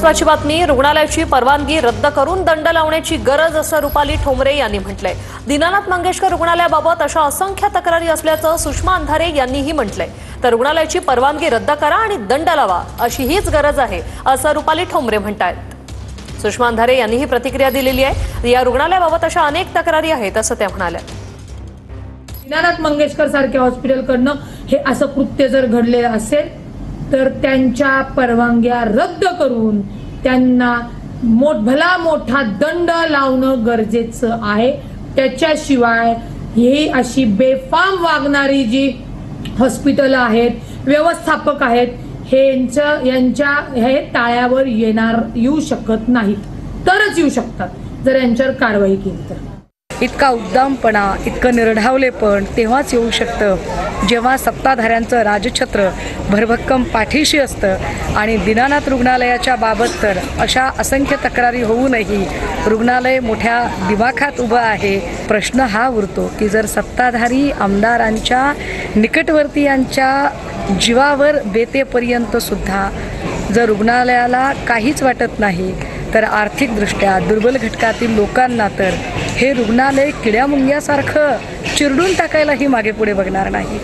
महत्त्वाची बातमी, रुग्णालयाची परवानगी रद्द करून दंड लावण्याची गरज असं रुपाली ठोंबरे यांनी म्हटलंय। दीनानाथ मंगेशकर रुग्णालयाबाबत अशा असंख्य तक्रारी असल्याचं सुषमा अंधारे यांनीही म्हटलंय। तर रुग्णालयाची परवानगी रद्द करा आणि दंड लावा अशी हीच गरज आहे असं रुपाली ठोंबरे म्हणतायत। सुषमा अंधारे यांनी ही प्रतिक्रिया दिलेली आहे। या रुग्णालयाबाबत अशा अनेक तक्रारी आहेत असं त्या म्हणाल्या। दीनानाथ मंगेशकर सारख्या हॉस्पिटलकडनं हे असं कृत्य जर घडलेलं असेल तर त्यांच्या परवानग्या रद्द करून त्यांना भला मोठा दंड लावणं गरजेचं आहे। त्याच्याशिवाय ही अशी बेफाम वागणारी जी हॉस्पिटल आहेत, व्यवस्थापक आहेत, यांच्या हे टाळ्यावर येऊ शकत नाहीत। तरच येऊ शकतात जर यांच्यावर कारवाई केली तर। इतका उद्दामपणा, इतकं निर्ढावलेपण तेव्हाच येऊ शकतं जेव्हा सत्ताधाऱ्यांचं राजछत्र भरभक्कम पाठीशी असतं। आणि दीनानाथ रुग्णालयाच्या बाबत तर अशा असंख्य तक्रारी होऊनही रुग्णालय मोठ्या दिमाखात उभं आहे। प्रश्न हा उरतो की जर सत्ताधारी आमदारांच्या निकटवर्तीयांच्या जीवावर बेतेपर्यंत सुद्धा जर रुग्णालयाला काहीच वाटत नाही तर आर्थिकदृष्ट्या दुर्बल घटकातील लोकांना तर हे रुग्णालय किड्यामुंग्यासारखं चिरडून टाकायलाही मागे पुढे बघणार नाही।